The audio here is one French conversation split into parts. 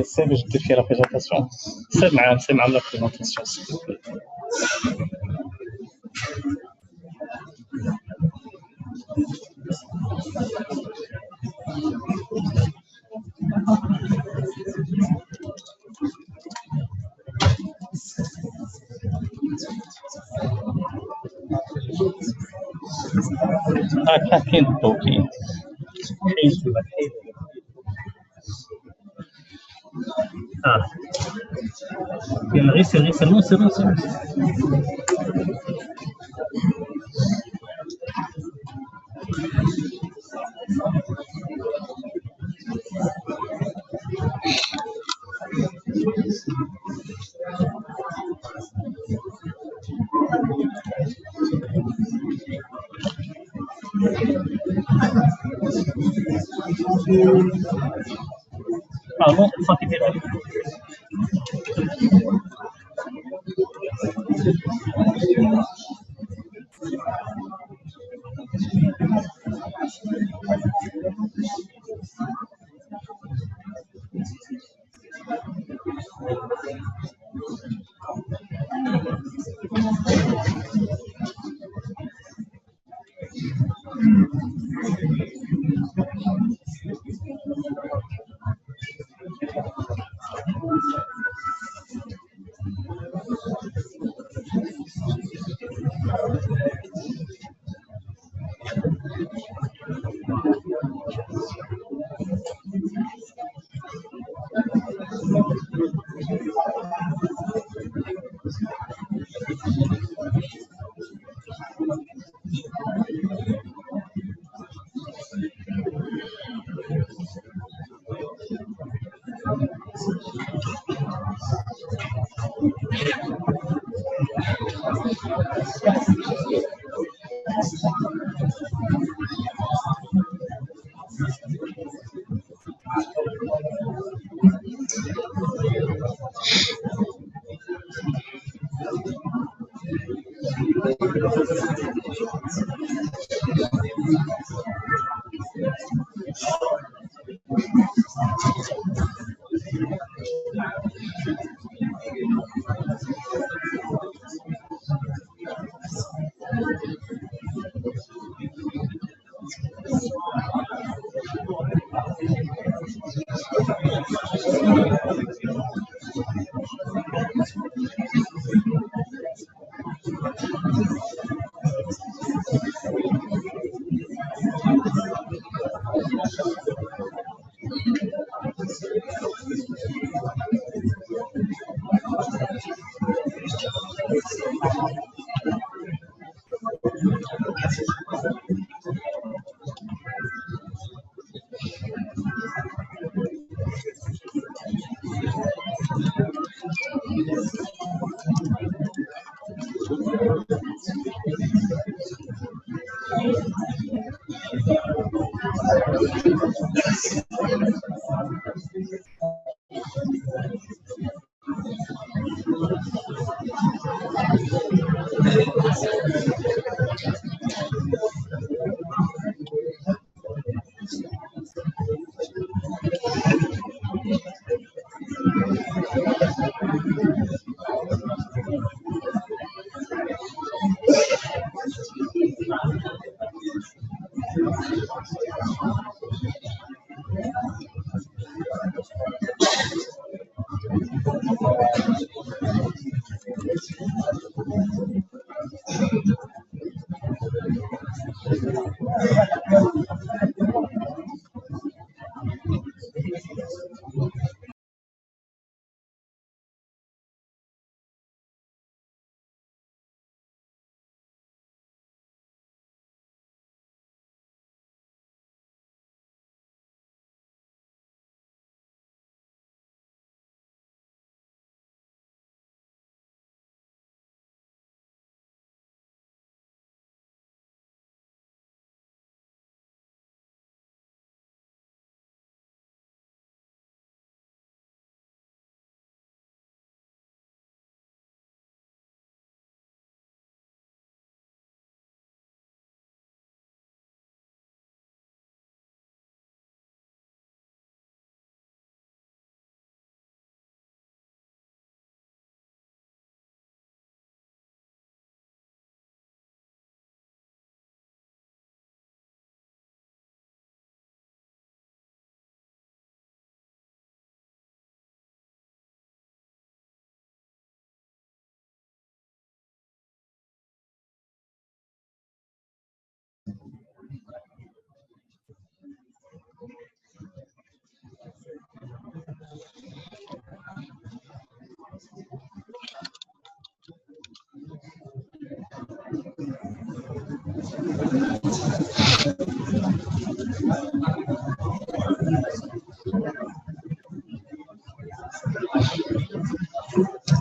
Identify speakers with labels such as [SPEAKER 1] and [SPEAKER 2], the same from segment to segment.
[SPEAKER 1] C'est باش دير فيه لا بريزونطاسيون سي مع لا بريزونطاسيون s'il vous plaît. كاين الضوء كاين كاين غير سيرمون non فاكي دير عليك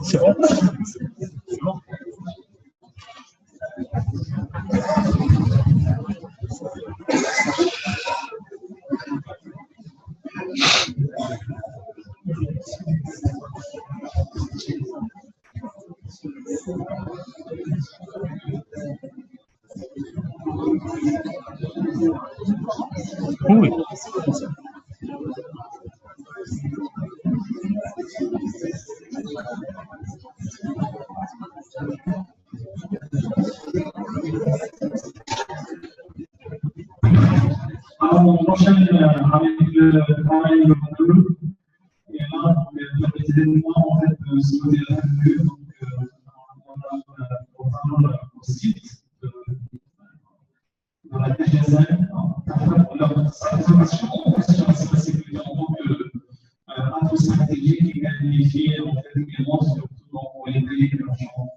[SPEAKER 1] C'est bon? C'est bon. Oui.
[SPEAKER 2] Alors, on enchaîne avec le travail de deux. Et là, les éléments, en fait, ce côté-là, donc, on a au site de la DGSN, leur satisfaction sur la cybersécurité en tant qu'atout stratégique et qualifié, en fait, également, surtout pour les pays qui ont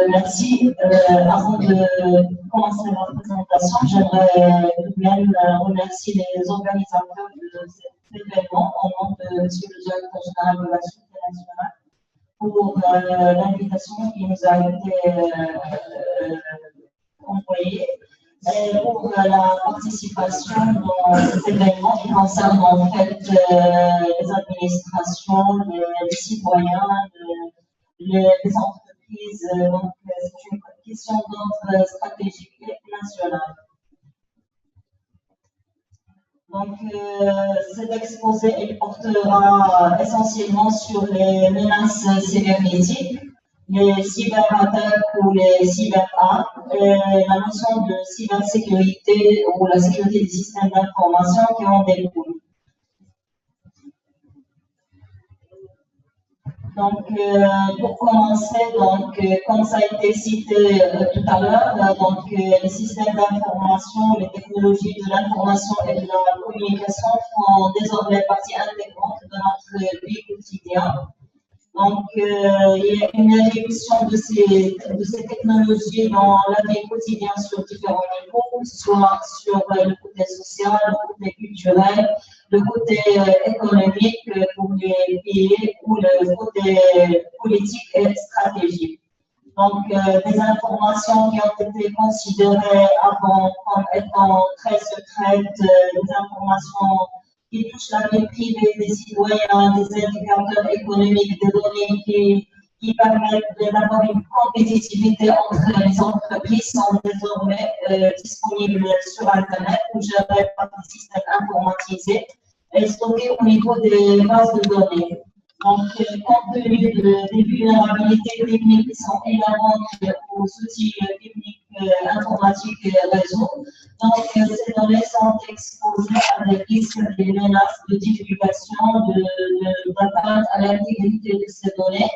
[SPEAKER 3] merci. Avant de commencer la présentation, j'aimerais tout de même remercier les organisateurs de cet événement au nom de M. le directeur général de la Société nationale pour l'invitation qui nous a été envoyée et pour la participation dans cet événement qui concerne en fait les administrations, les citoyens, les entreprises. Donc, c'est une question d'ordre stratégique et national. Donc, cet exposé il portera essentiellement sur les menaces cybernétiques, les cyberattaques ou les cyberarmes, et la notion de cybersécurité ou la sécurité des systèmes d'information qui en découlent. Donc, pour commencer, donc, comme ça a été cité tout à l'heure, donc les systèmes d'information, les technologies de l'information et de la communication font désormais partie intégrante de notre vie quotidienne. Donc, il y a une évolution de ces technologies dans la vie quotidienne sur différents niveaux, soit sur le côté social, le côté culturel, le côté économique pour les pays ou le côté politique et stratégique. Donc, des informations qui ont été considérées avant comme étant très secrètes, des informations qui touchent la vie privée des citoyens, des indicateurs économiques, des données qui permettent d'avoir une compétitivité entre les entreprises sont désormais disponibles sur Internet ou gérées par des systèmes informatisés et stockées au niveau des bases de données. Donc, compte tenu des vulnérabilités techniques qui sont inhérentes aux outils techniques informatiques et réseaux, donc ces données sont exposées à des risques, des menaces de divulgation, d'atteinte à l'intégrité de ces données.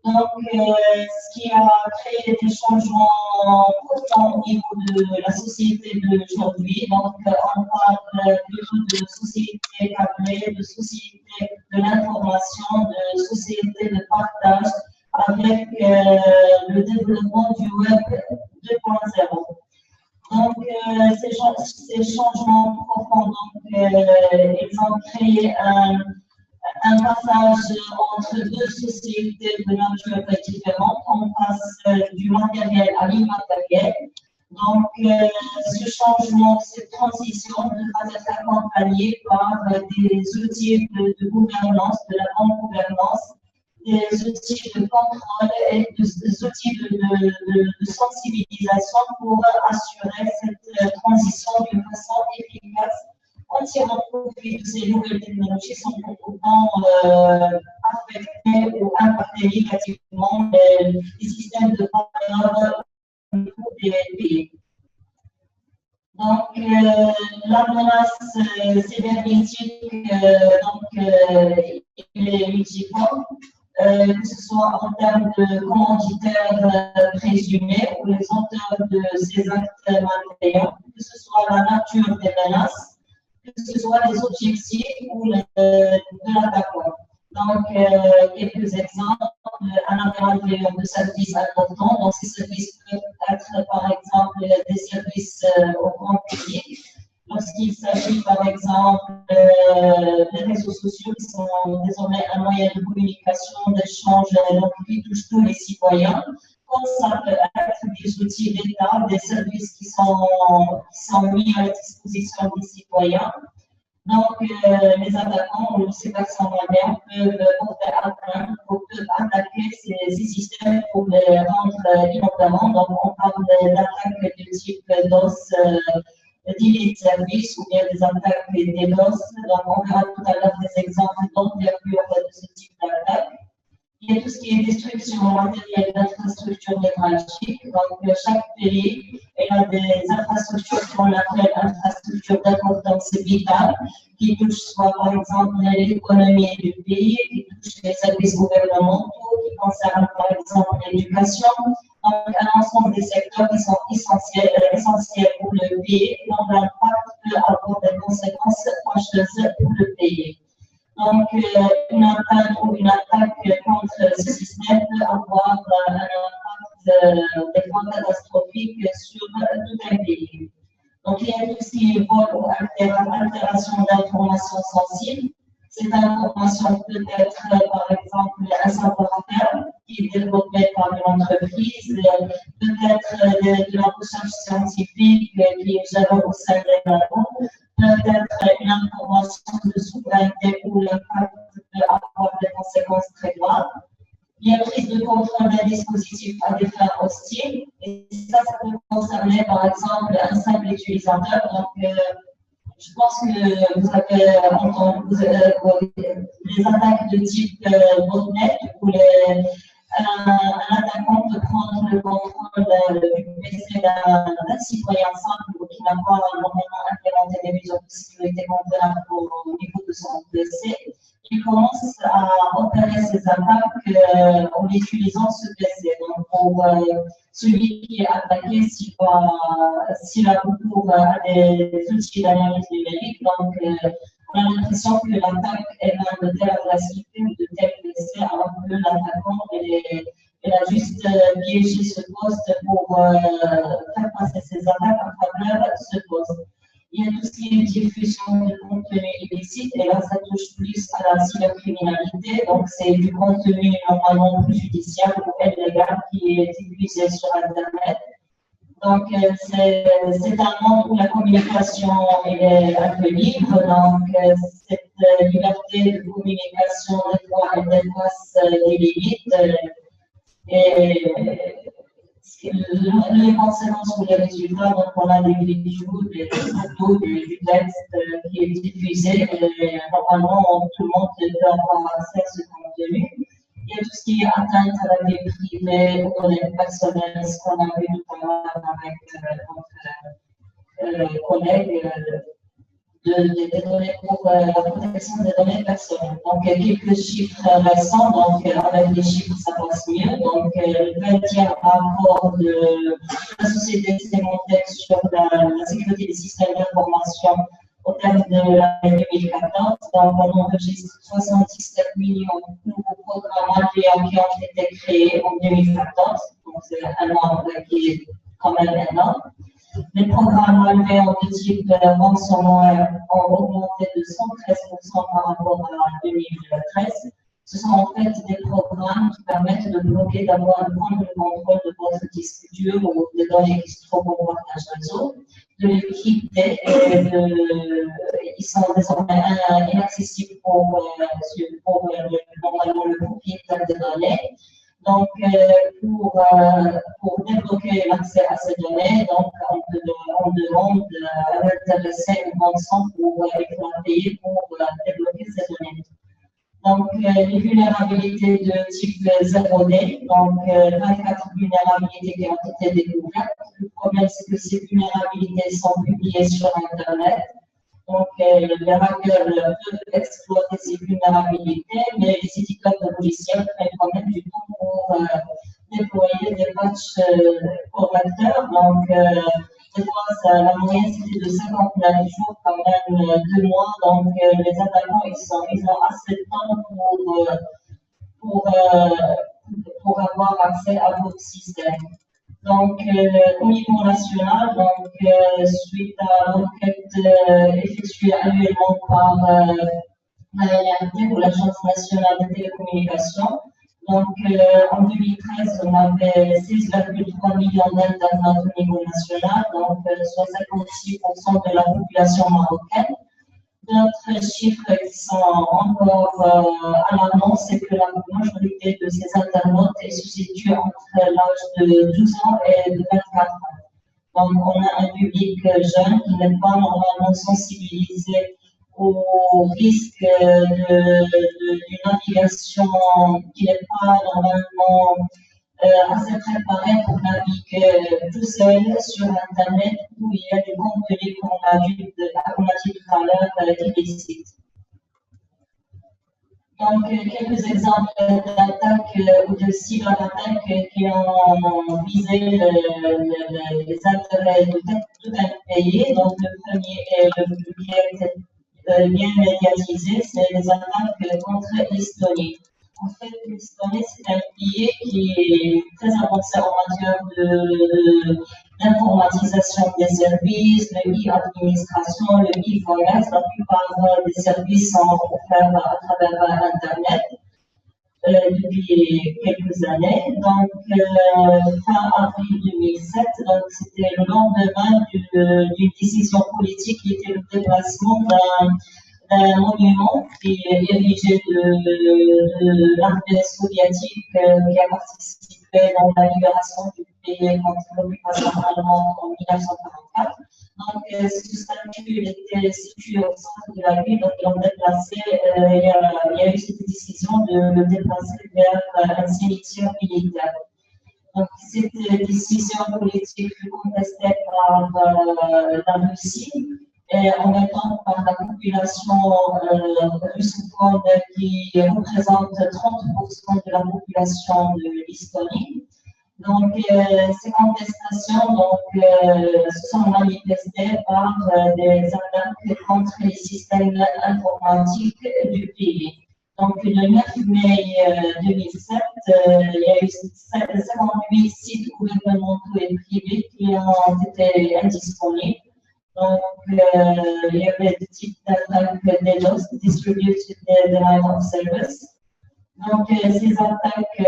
[SPEAKER 3] Donc, ce qui a créé des changements profonds au niveau de la société d'aujourd'hui. Donc, on parle plutôt de société câblée, de société de l'information, de société de partage, avec le développement du Web 2.0. Donc, ces changements profonds, donc, ils ont créé un passage entre deux sociétés de nature différente. On passe du matériel à l'immatériel. Donc, ce changement, cette transition devra être accompagnée par des outils de gouvernance, de la bonne gouvernance, des outils de contrôle et des outils de sensibilisation pour assurer cette transition d'une façon efficace en tirant profit de ces nouvelles technologies sans pour autant affecter ou impacter négativement les systèmes de valeur au niveau des pays. Donc, la menace cybernétique, il est multiforme. que ce soit en termes de commanditaires présumés ou les auteurs de ces actes malveillants, que ce soit la nature des menaces, que ce soit les objectifs ou de l'attaquant. Donc, quelques exemples, un malveillant de services importants. Donc, ces services peuvent être, par exemple, des services au grand public. Lorsqu'il s'agit, par exemple, des réseaux sociaux qui sont désormais un moyen de communication, d'échange, donc qui touche tous les citoyens, comme ça peut être des outils d'État, des services qui sont mis à la disposition des citoyens. Donc, les attaquants ou ces personnes malveillantes peuvent porter atteinte ou peuvent attaquer ces systèmes pour les rendre inopérants. Donc, on parle d'attaques de type DOS, d'élite service ou bien des attaques DDoS. Donc, on verra tout à l'heure des exemples d'envergure de ce type d'attaque. Il y a tout ce qui est destruction matérielle d'infrastructures névralgiques. Donc, chaque pays a des infrastructures qu'on appelle infrastructures d'importance vitale, qui touchent soit par exemple l'économie du pays, qui touchent les services gouvernementaux, qui concernent par exemple l'éducation. Donc, un ensemble des secteurs qui sont essentiels pour le pays, dont l'impact peut avoir des conséquences fâcheuses pour le pays. Donc, une atteinte ou une attaque contre ce système peut avoir un impact des fois catastrophique sur tout un pays. Donc, il y a tout ce qui est vol ou altération d'informations sensibles. Cette information peut être, par exemple, un savoir-faire qui est développé par une entreprise, peut-être de la recherche scientifique qui est gérée au sein des labos, peut-être une information de souveraineté où l'impact peut avoir des conséquences très graves. Il y a prise de contrôle d'un dispositif à des fins hostiles, et ça peut concerner, par exemple, un simple utilisateur. Donc, je pense que vous avez entendu les attaques de type botnet où un attaquant peut prendre le contrôle du PC d'un citoyen simple qui n'a pas normalement implémenté des mesures de sécurité convenables au niveau de son PC. Il commence à opérer ses attaques en utilisant ce PC. Donc, pour celui qui est attaqué, s'il a recours à des outils d'analyse numérique, donc on a l'impression que l'attaque est de telle adversité ou de tel PC, alors que l'attaquant a juste piégé ce poste pour faire passer ses attaques en faveur de ce poste. Il y a tout ce qui est diffusion de contenu illicite, et là, ça touche plus à la cybercriminalité. Donc, c'est du contenu normalement préjudiciable ou illégal qui est diffusé sur Internet. Donc, c'est un monde où la communication est un peu libre. Donc, cette liberté de communication, des fois, elle dépasse les limites. Et les conséquences ou les résultats, donc on a des vidéos, des photos, du texte qui est diffusé, et normalement tout le monde peut avoir accès à ce contenu. Il y a tout ce qui est atteinte à la vie privée, aux données personnelles, ce qu'on a vu tout à l'heure avec notre collègue, des données pour la protection des données personnelles. Donc, quelques chiffres récents, donc avec les chiffres, ça passe mieux. Donc, le 20e rapport de la société Symantec sur la sécurité des systèmes d'information au terme de l'année 2014. Donc, on enregistre 77 millions de nouveaux programmes malveillants qui ont été créés en 2014. Donc, c'est un nombre qui est quand même énorme. Les programmes malveillants de type ransomware ont augmenté de 113% par rapport à 2013. Ce sont en fait des programmes qui permettent de bloquer, de prendre le contrôle de votre disque dur ou des données qui se trouvent au partage réseau, de les quitter et ils sont désormais inaccessibles pour normalement le propriétaire des données. Donc, pour débloquer l'accès à ces données, donc on demande à l'intéressé une rançon pour payer pour débloquer ces données. Donc, les vulnérabilités de type 0D, donc 24 vulnérabilités qui ont été découvertes. Le problème, c'est que ces vulnérabilités sont publiées sur Internet. Donc, les hackers peuvent exploiter ces vulnérabilités, mais les éditeurs de logiciels prennent quand même du temps pour déployer des patchs correcteurs. Donc, des fois, la moyenne c'était de 59 jours, quand même 2 mois. Donc, les attaquants, ils ont assez de temps pour avoir accès à votre système. Donc, au niveau national, donc, suite à l'enquête effectuée annuellement par l'ANRT ou l'Agence nationale des télécommunications, donc en 2013, on avait 6,3 millions d'internautes au niveau national, donc soit 56% de la population marocaine. D'autres chiffres qui sont encore alarmants, c'est que la majorité de ces internautes se situe entre l'âge de 12 ans et de 24 ans. Donc, on a un public jeune qui n'est pas normalement sensibilisé au risque d'une navigation qui n'est pas normalement assez préparé pour naviguer tout seul sur Internet où il y a du contenu, comme on a dit tout à l'heure, illicite. Donc, quelques exemples d'attaques ou de cyberattaques qui ont visé les intérêts de tout un pays. Donc, le premier est le plus bien médiatisé, c'est les attaques contre l'Estonie. En fait, l'Estonie, c'est un pays qui est très avancé en matière d'informatisation des services, de e-administration, le e-commerce. La plupart des services sont offerts à travers Internet depuis quelques années. Donc, fin avril 2007, donc c'était le lendemain d'une décision politique qui était le déplacement d'un monument qui est érigé de l'armée soviétique qui a participé dans la libération du pays contre l'occupation allemande en 1944. Donc, ce statut était situé au centre de la ville, donc ils l'ont déplacé. Il y a eu cette décision de le déplacer vers un cimetière militaire. Donc, cette décision politique fut contestée par la Russie. Et en même temps par la population russophone qui représente 30% de la population de l'Estonie. Donc, ces contestations se sont manifestées par des attaques contre les systèmes informatiques du pays. Donc, le 9 mai 2007, il y a eu 58 sites gouvernementaux et privés qui ont été indisponibles. Donc, il y avait des types d'attaques DDoS, Distributed Denial of Service. Donc, ces attaques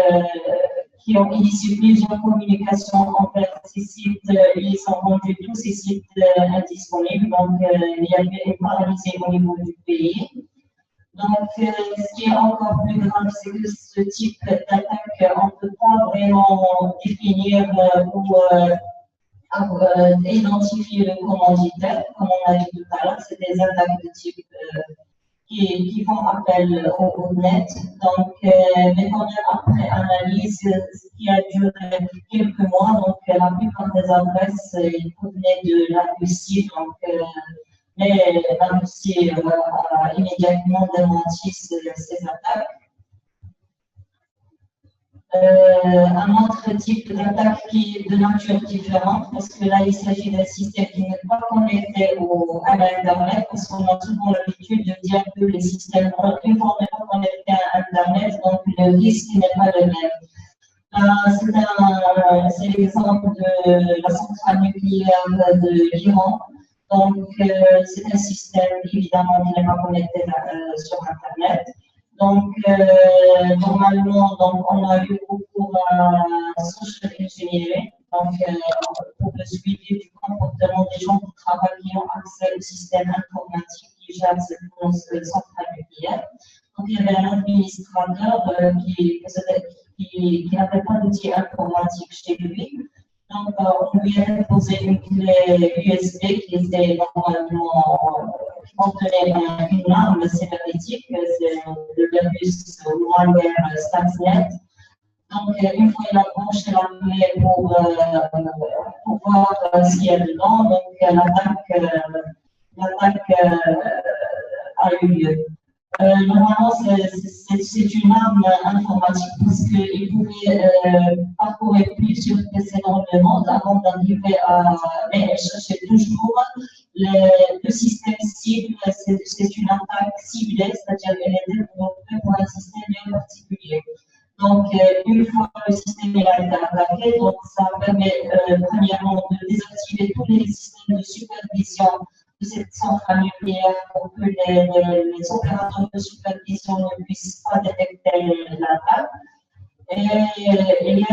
[SPEAKER 3] qui ont initié plusieurs communications envers ces sites, ils sont rendus tous ces sites indisponibles. Donc, il y avait une paralysie au niveau du pays. Donc, ce qui est encore plus grave, c'est que ce type d'attaque, on ne peut pas vraiment définir ou identifier le commanditaire, comme on a dit tout à l'heure. C'est des attaques de type qui font appel au net. Donc, mais quand même après analyse, ce qui a duré quelques mois, donc la plupart des adresses provenaient de la Russie. Donc, mais la Russie a immédiatement démenti ces attaques. Un autre type d'attaque qui est de nature différente, parce que là, il s'agit d'un système qui n'est pas connecté à l'Internet, parce qu'on a souvent l'habitude de dire que les systèmes, une fois n'est pas connecté à Internet, donc le risque n'est pas le même. C'est l'exemple de la centrale nucléaire de l'Iran. Donc, c'est un système, évidemment, qui n'est pas connecté sur Internet. Donc, normalement, on a eu recours à social engineering, donc pour le suivi du comportement des gens qui travaillent, qui ont accès au système informatique qui gère cette centrale nucléaire. Donc, il y avait un administrateur qui n'avait pas d'outil informatique chez lui. Donc, on lui a posé une clé USB qui était normalement contenait une arme cybernétique, c'est le virus malware Stuxnet. Donc, une fois il a branché la clé pour voir ce qu'il y a dedans, donc l'attaque l'attaque a eu lieu. Normalement, c'est une arme informatique parce qu'il pouvait parcourir plusieurs PC dans le monde avant d'arriver à. Mais elle cherchait toujours le système cible. C'est une attaque ciblée, c'est-à-dire qu'elle est développée pour un système bien particulier. Donc, une fois que le système a été attaqué, donc ça permet premièrement de désactiver tous les systèmes de supervision de cette centrale nucléaire pour que les opérateurs de supervision ne puissent pas détecter l'attaque. Et il y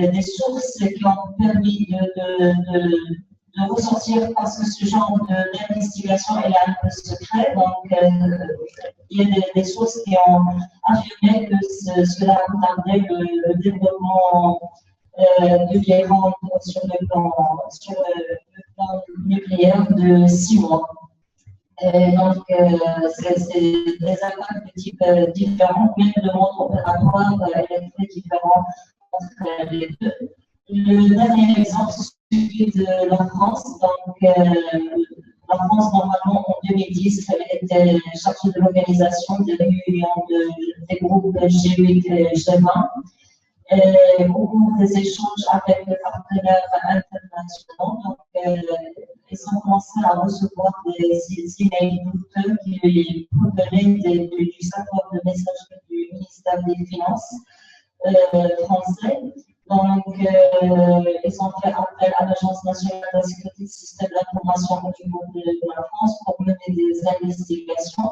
[SPEAKER 3] a des sources qui ont permis de ressortir parce que ce genre d'investigation est un peu secret. Donc, il y a des sources qui ont affirmé que cela a retardé le développement de l'Iran sur le plan nucléaire de 6 mois. Et donc, c'est des attaques de type différents, même le monde opératoire est très différent entre les deux. Le dernier exemple, c'est celui de la France. Donc, la France, normalement, en 2010, elle était chargée de l'organisation des réunions des groupes G8 et G20. Et au cours des échanges avec les partenaires internationaux, donc, ils ont commencé à recevoir des emails douteux qui provenaient du savoir de messagerie du ministère des Finances français. Donc, ils ont fait appel à l'Agence nationale de la sécurité du système d'information au niveau de la France pour mener des investigations.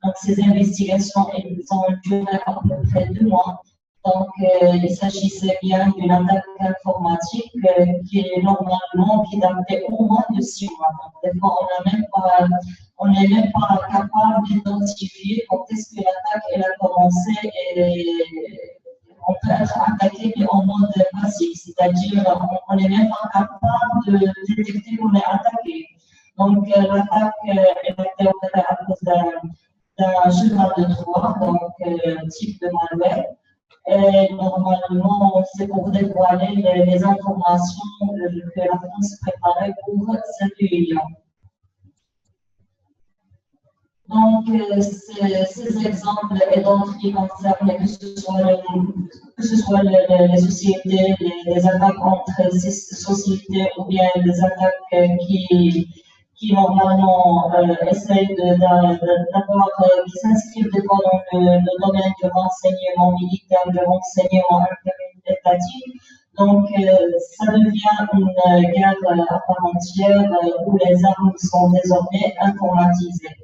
[SPEAKER 3] Donc, ces investigations, elles ont duré à peu près 2 mois. Donc, il s'agissait bien d'une attaque informatique qui est normalement, qui datait au moins de 6 mois. Donc, des fois, on n'est même pas capable d'identifier quand est-ce que l'attaque elle a commencé et on peut être attaqué mais en mode passif, c'est-à-dire on n'est même pas capable de détecter qu'on est attaqué. Donc, l'attaque elle a été opérée à cause d'un cheval de Troie, donc type de malware. Et normalement, c'est pour dévoiler les informations que la France préparait pour cette réunion. Donc, ces exemples et d'autres qui concernent que ce soit les sociétés, les attaques entre ces sociétés ou bien les attaques qui normalement essayent d'avoir, qui s'inscrivent dans le domaine du renseignement militaire, du renseignement étatique. Donc, ça devient une guerre à part entière où les armes sont désormais informatisées.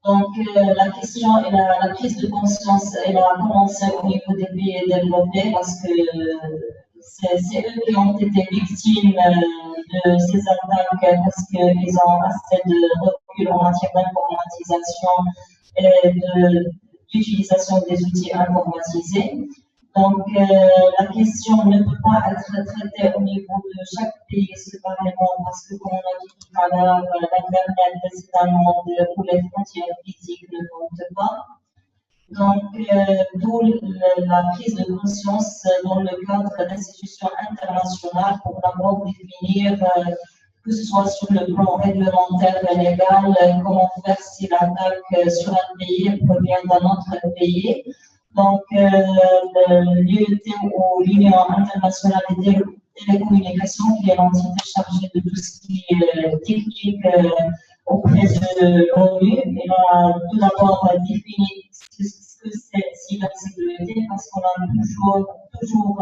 [SPEAKER 3] Donc, la question et la prise de conscience, elle a commencé au niveau des pays développés parce que c'est eux qui ont été victimes de ces attaques parce qu'ils ont assez de recul en matière d'informatisation et d'utilisation des outils informatisés. Donc, la question ne peut pas être traitée au niveau de chaque pays séparément parce que, comme on a dit tout à l'heure, l'Internet, c'est un monde où les frontières physiques ne comptent pas. Donc, d'où la prise de conscience dans le cadre d'institutions internationales pour d'abord définir, que ce soit sur le plan réglementaire et légal, comment faire si l'attaque sur un pays provient d'un autre pays. Donc, l'UET ou l'Union internationale des télécommunications, qui est l'entité chargée de tout ce qui est technique auprès de l'ONU, elle a tout d'abord défini ce que c'est cybersécurité, parce qu'on a toujours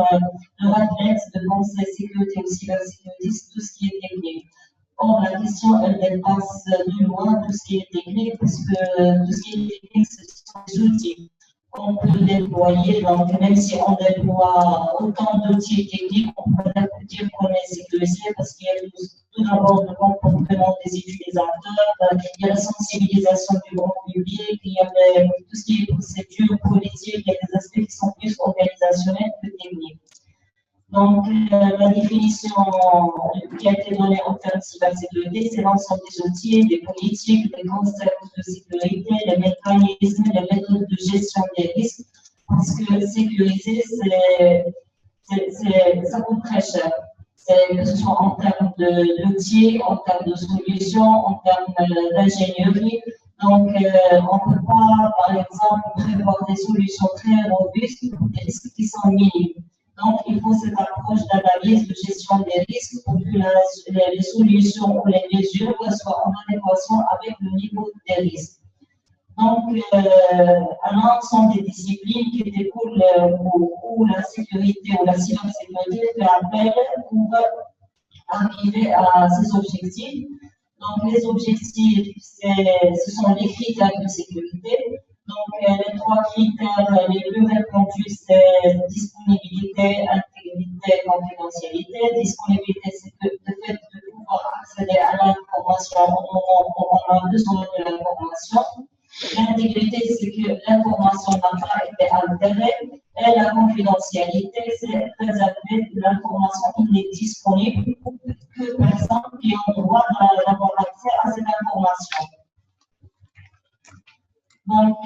[SPEAKER 3] le réflexe de penser sécurité ou cybersécurité, c'est tout ce qui est technique. Or, la question, elle dépasse de loin tout ce qui est technique, parce que tout ce qui est technique, ce sont des outils qu'on peut déployer. Donc, même si on déploie autant d'outils techniques, on peut dire qu'on est sécurisé parce qu'il y a tout d'abord le comportement des utilisateurs, il y a la sensibilisation du grand public, il y a tout ce qui est procédure politique, il y a des aspects qui sont plus organisationnels que techniques. Donc, la définition qui a été donnée en termes de cybersécurité, c'est l'ensemble des outils, des politiques, des concepts de sécurité, les mécanismes, les méthodes de gestion des risques, parce que sécuriser, ça coûte très cher. que ce soit en termes d'outils, en termes de solutions, en termes d'ingénierie. Donc, on ne peut pas, par exemple, prévoir des solutions très robustes pour des risques qui sont minimes. Donc, il faut cette approche d'analyse, de gestion des risques pour que les solutions ou les mesures soient en adéquation avec le niveau des risques. Donc, un ensemble des disciplines qui découlent où la sécurité ou la cybersécurité fait appel pour arriver à ces objectifs. Donc, les objectifs, ce sont les critères de sécurité. Donc, les trois critères les plus répandus, c'est disponibilité, intégrité, confidentialité. Disponibilité, c'est le fait de pouvoir accéder à l'information au moment où on a besoin de l'information. L'intégrité, c'est que l'information n'a pas été altérée. Et la confidentialité, c'est préserver l'information qui est disponible pour que personne qui ont droit d'avoir accès à cette information. Donc,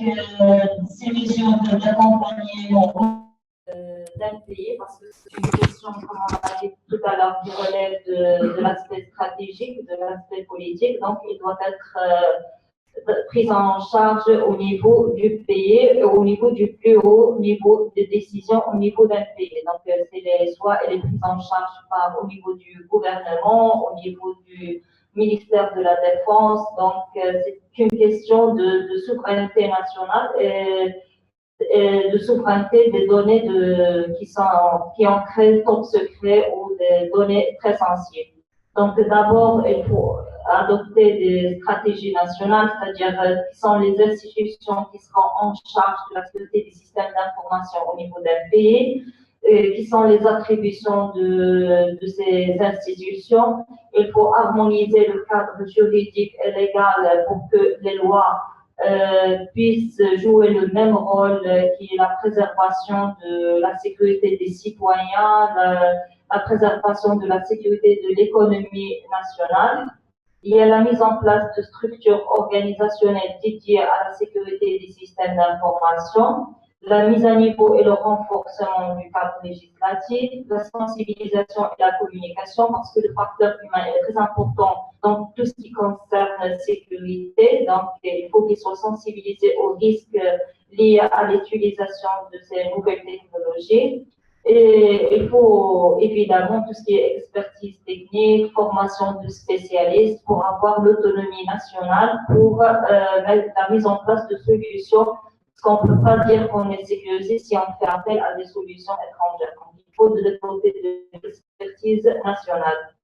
[SPEAKER 3] ces mesures d'accompagnement d'un pays, parce que c'est une question, comme on a dit tout à l'heure, qui relève de l'aspect stratégique, de l'aspect politique. Donc, il doit être prise en charge au niveau du pays, au niveau du plus haut niveau de décision au niveau d'un pays. Donc, c'est soit elle est prise en charge au niveau du gouvernement, au niveau du ministère de la Défense. Donc, c'est une question de souveraineté nationale et de souveraineté des données qui ont créé top secret ou des données très sensibles. Donc, d'abord, il faut adopter des stratégies nationales, c'est-à-dire qui sont les institutions qui seront en charge de la sécurité des systèmes d'information au niveau d'un pays, qui sont les attributions de ces institutions. Il faut harmoniser le cadre juridique et légal pour que les lois puissent jouer le même rôle qui est la préservation de la sécurité des citoyens, la préservation de la sécurité de l'économie nationale. Il y a la mise en place de structures organisationnelles dédiées à la sécurité des systèmes d'information, la mise à niveau et le renforcement du cadre législatif, la sensibilisation et la communication, parce que le facteur humain est très important dans tout ce qui concerne la sécurité. Donc, il faut qu'ils soient sensibilisés aux risques liés à l'utilisation de ces nouvelles technologies. Et il faut évidemment tout ce qui est expertise technique, formation de spécialistes pour avoir l'autonomie nationale pour la mise en place de solutions. Parce qu'on ne peut pas dire qu'on est sécurisé si on fait appel à des solutions étrangères. Donc, il faut développer de l'expertise nationale.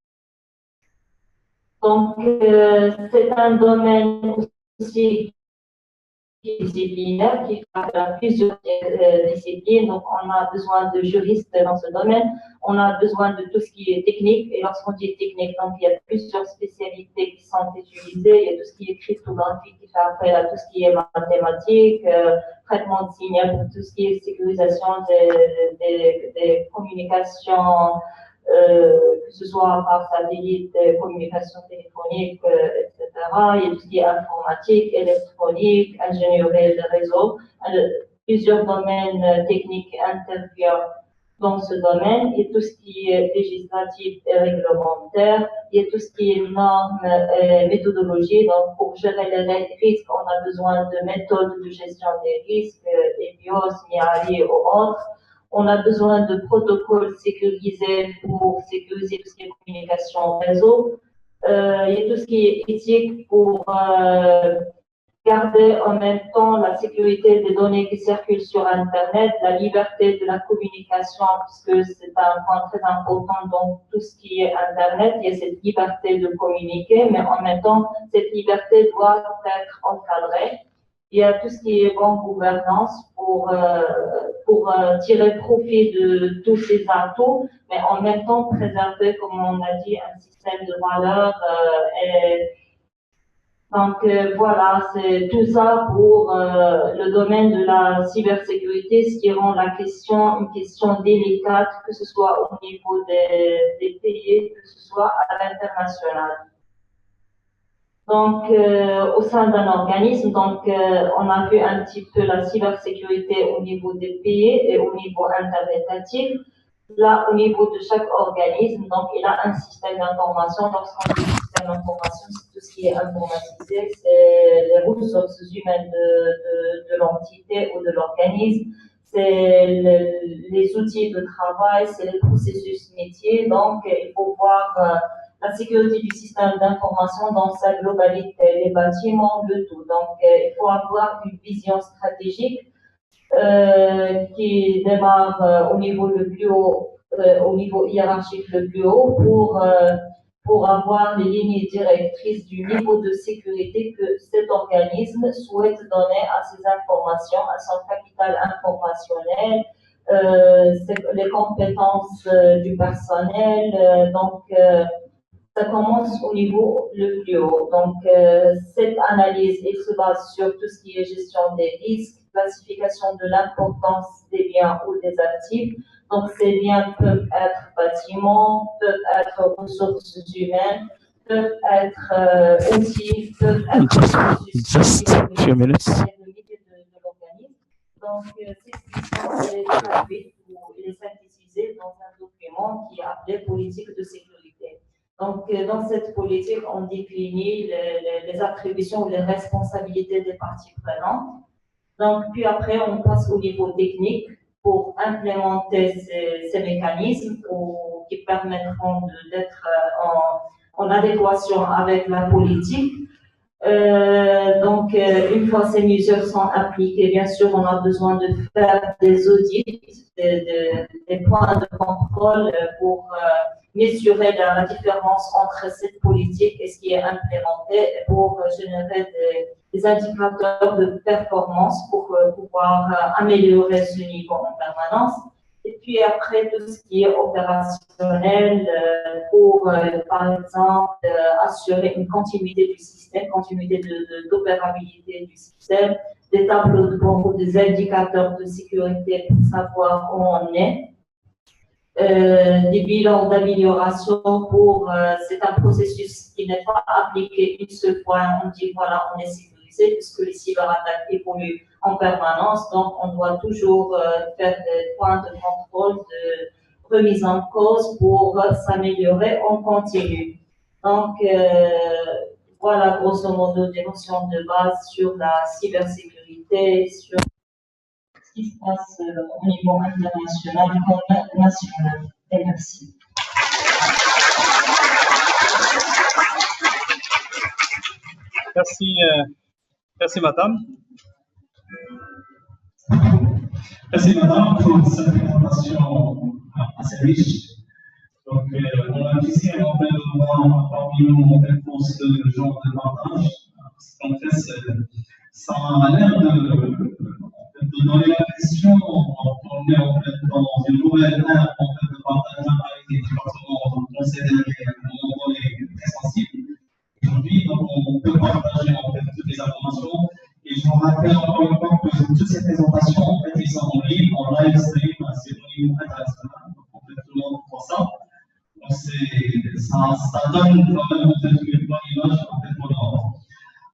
[SPEAKER 3] Donc, c'est un domaine aussi disciplinaire qui a plusieurs disciplines. Donc, on a besoin de juristes dans ce domaine. On a besoin de tout ce qui est technique. Et lorsqu'on dit technique, donc il y a plusieurs spécialités qui sont utilisées. Il y a tout ce qui est cryptographie qui fait appel à tout ce qui est mathématiques, traitement de signal pour tout ce qui est sécurisation des communications, que ce soit par satellite, communication téléphonique, etc. Il y a tout ce qui est informatique, électronique, ingénierie de réseau. Plusieurs domaines techniques interviennent dans ce domaine. Il y a tout ce qui est législatif et réglementaire. Il y a tout ce qui est normes et méthodologie. Donc, pour gérer les risques, on a besoin de méthodes de gestion des risques, EBIOS, MIALI ou autres. On a besoin de protocoles sécurisés pour sécuriser tout ce qui est communication réseau. Il y a tout ce qui est éthique pour garder en même temps la sécurité des données qui circulent sur Internet, la liberté de la communication, puisque c'est un point très important dans tout ce qui est Internet. Il y a cette liberté de communiquer, mais en même temps, cette liberté doit être encadrée. Il y a tout ce qui est bonne gouvernance pour tirer profit de tous ces atouts, mais en même temps préserver, comme on a dit, un système de valeurs. Donc voilà, c'est tout ça pour le domaine de la cybersécurité, ce qui rend la question une question délicate, que ce soit au niveau des pays, que ce soit à l'international. Donc, au sein d'un organisme, donc, on a vu un petit peu la cybersécurité au niveau des pays et au niveau interétatique. Là, au niveau de chaque organisme, donc il a un système d'information. Lorsqu'on dit système d'information, c'est tout ce qui est informatisé, c'est les ressources humaines de l'entité ou de l'organisme, c'est les outils de travail, c'est les processus métiers. Donc, il faut voir la sécurité du système d'information dans sa globalité, les bâtiments, le tout. Donc, il faut avoir une vision stratégique qui démarre au niveau le plus haut, au niveau hiérarchique le plus haut, pour avoir les lignes directrices du niveau de sécurité que cet organisme souhaite donner à ses informations, à son capital informationnel, les compétences du personnel. Ça commence au niveau le plus haut. Donc, cette analyse, elle se base sur tout ce qui est gestion des risques, classification de l'importance des biens ou des actifs. Donc, ces biens peuvent être bâtiments, peuvent être ressources humaines, peuvent être outils, peuvent être
[SPEAKER 1] Just a few minutes.
[SPEAKER 3] de l'organisme. Donc, cette mission est traduite ou elle est synthétisée dans un document qui est appelé politique de sécurité. Donc, dans cette politique, on définit les attributions ou les responsabilités des parties prenantes. Donc, puis après, on passe au niveau technique pour implémenter ces mécanismes qui permettront d'être en adéquation avec la politique. Une fois ces mesures sont appliquées, bien sûr, on a besoin de faire des audits, des points de contrôle pour mesurer la différence entre cette politique et ce qui est implémenté pour générer des indicateurs de performance pour pouvoir améliorer ce niveau en permanence. Et puis après, tout ce qui est opérationnel pour, par exemple, assurer une continuité du système, continuité d'opérabilité du système, des tableaux de bord, des indicateurs de sécurité pour savoir où on est, des bilans d'amélioration pour, c'est un processus qui n'est pas appliqué une seule fois, on dit voilà, on est sécurisé, puisque les cyberattaques évoluent en permanence, donc on doit toujours faire des points de contrôle, de remise en cause pour s'améliorer en continu. Donc, voilà grosso modo des notions de base sur la cybersécurité, sur ce qui se passe au niveau international comme national. Et merci.
[SPEAKER 1] Merci madame.
[SPEAKER 2] Merci madame pour cette présentation assez riche. Donc, on a ici en fait de voir parmi nous en fait pour ce genre de partage. En fait, ça a l'air de donner l'impression qu'on est en fait dans une nouvelle ère en fait de partage avec les départements considérés à un moment donné très sensibles. Aujourd'hui, donc on peut partager en fait toutes les informations. Et je vous rappelle encore une fois que toutes ces présentations, en fait, ils sont en ligne, en live stream, c'est au niveau international. Donc, en fait, tout le monde pour ça. Donc, ça donne quand même en fait